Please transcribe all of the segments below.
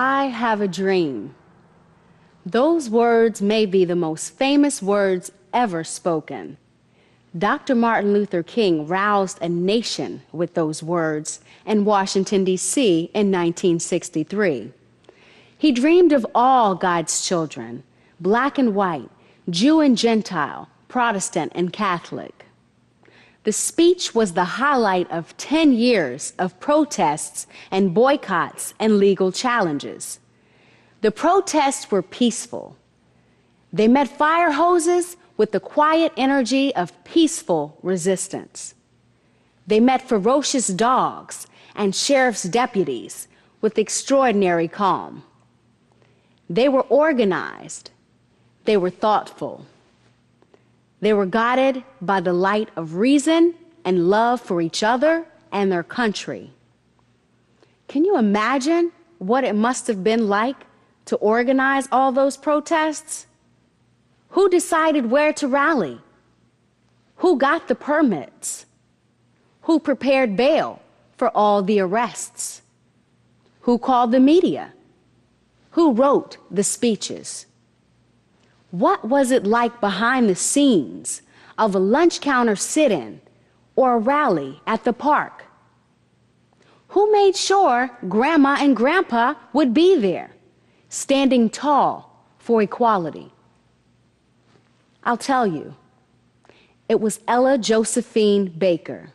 I have a dream. Those words may be the most famous words ever spoken. Dr. Martin Luther King roused a nation with those words in Washington, D.C. in 1963. He dreamed of all God's children, black and white, Jew and Gentile, Protestant and Catholic. The speech was the highlight of 10 years of protests and boycotts and legal challenges. The protests were peaceful. They met fire hoses with the quiet energy of peaceful resistance. They met ferocious dogs and sheriff's deputies with extraordinary calm. They were organized. They were thoughtful. They were guided by the light of reason and love for each other and their country. Can you imagine what it must have been like to organize all those protests? Who decided where to rally? Who got the permits? Who prepared bail for all the arrests? Who called the media? Who wrote the speeches? What was it like behind the scenes of a lunch counter sit-in or a rally at the park? Who made sure Grandma and Grandpa would be there, standing tall for equality? I'll tell you, it was Ella Josephine Baker.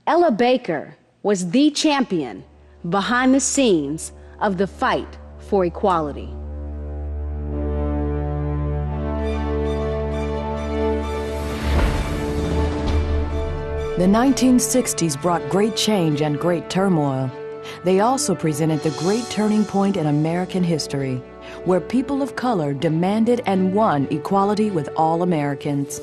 Ella Baker was the champion behind the scenes of the fight for equality. The 1960s brought great change and great turmoil. They also presented the great turning point in American history, where people of color demanded and won equality with all Americans.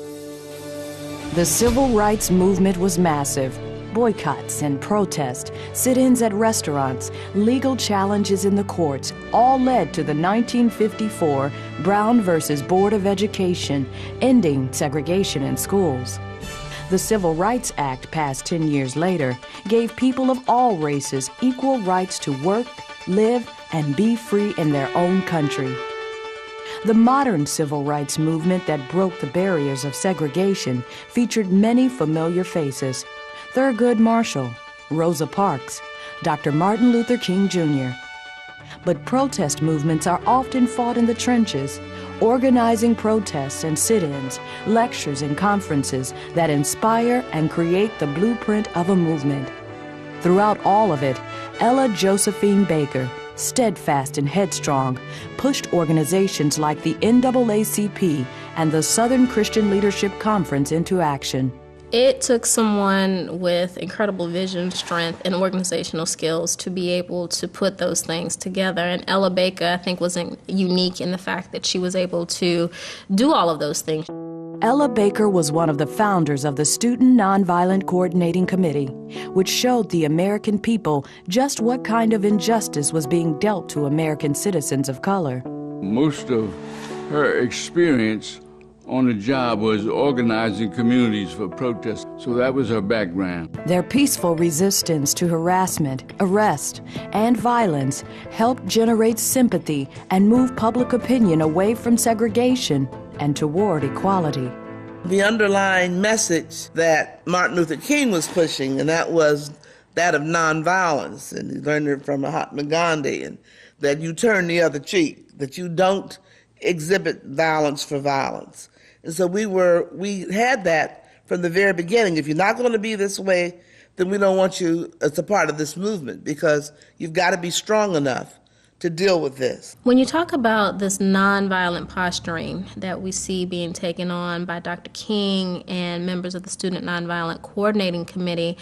The civil rights movement was massive. Boycotts and protests, sit-ins at restaurants, legal challenges in the courts, all led to the 1954 Brown versus Board of Education, ending segregation in schools. The Civil Rights Act, passed 10 years later, gave people of all races equal rights to work, live, and be free in their own country. The modern civil rights movement that broke the barriers of segregation featured many familiar faces: Thurgood Marshall, Rosa Parks, Dr. Martin Luther King Jr. But protest movements are often fought in the trenches, organizing protests and sit-ins, lectures and conferences that inspire and create the blueprint of a movement. Throughout all of it, Ella Josephine Baker, steadfast and headstrong, pushed organizations like the NAACP and the Southern Christian Leadership Conference into action. It took someone with incredible vision, strength, and organizational skills to be able to put those things together. And Ella Baker, I think, was unique in the fact that she was able to do all of those things. Ella Baker was one of the founders of the Student Nonviolent Coordinating Committee, which showed the American people just what kind of injustice was being dealt to American citizens of color. Most of her experience on the job was organizing communities for protests, so that was her background. Their peaceful resistance to harassment, arrest, and violence helped generate sympathy and move public opinion away from segregation and toward equality. The underlying message that Martin Luther King was pushing, and that was that of nonviolence, and he learned it from Mahatma Gandhi, and that you turn the other cheek, that you don't exhibit violence for violence. And so we had that from the very beginning. If you're not going to be this way, then we don't want you as a part of this movement, because you've got to be strong enough to deal with this. When you talk about this nonviolent posturing that we see being taken on by Dr. King and members of the Student Nonviolent Coordinating Committee,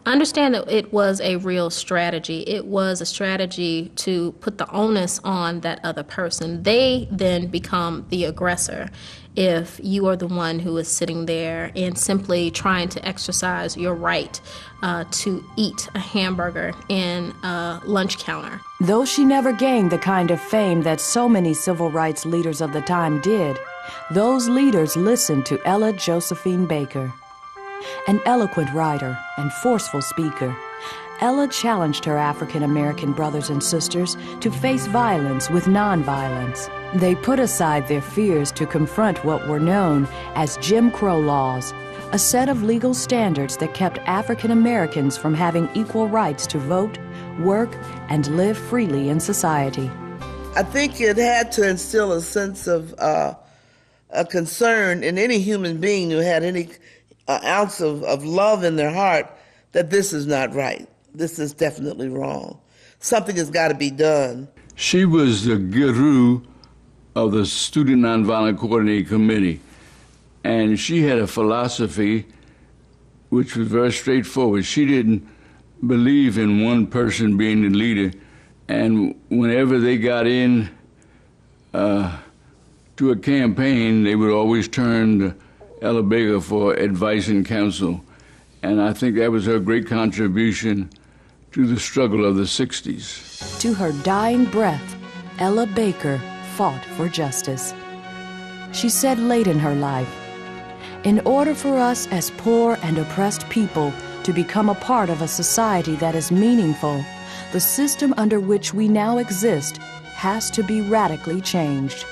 understand that it was a real strategy. It was a strategy to put the onus on that other person. They then become the aggressor if you are the one who is sitting there and simply trying to exercise your right to eat a hamburger in a lunch counter. Though she never gained the kind of fame that so many civil rights leaders of the time did, those leaders listened to Ella Josephine Baker. An eloquent writer and forceful speaker, Ella challenged her African American brothers and sisters to face violence with nonviolence. They put aside their fears to confront what were known as Jim Crow laws, a set of legal standards that kept African Americans from having equal rights to vote, work, and live freely in society. I think it had to instill a sense of a concern in any human being who had any ounce of love in their heart that this is not right. This is definitely wrong. Something has got to be done. She was the guru of the Student Nonviolent Coordinating Committee, and she had a philosophy which was very straightforward. She didn't believe in one person being the leader, and whenever they got in to a campaign, they would always turn to Ella Baker for advice and counsel. And I think that was her great contribution to the struggle of the 60s. To her dying breath, Ella Baker fought for justice. She said late in her life, "In order for us as poor and oppressed people to become a part of a society that is meaningful, the system under which we now exist has to be radically changed."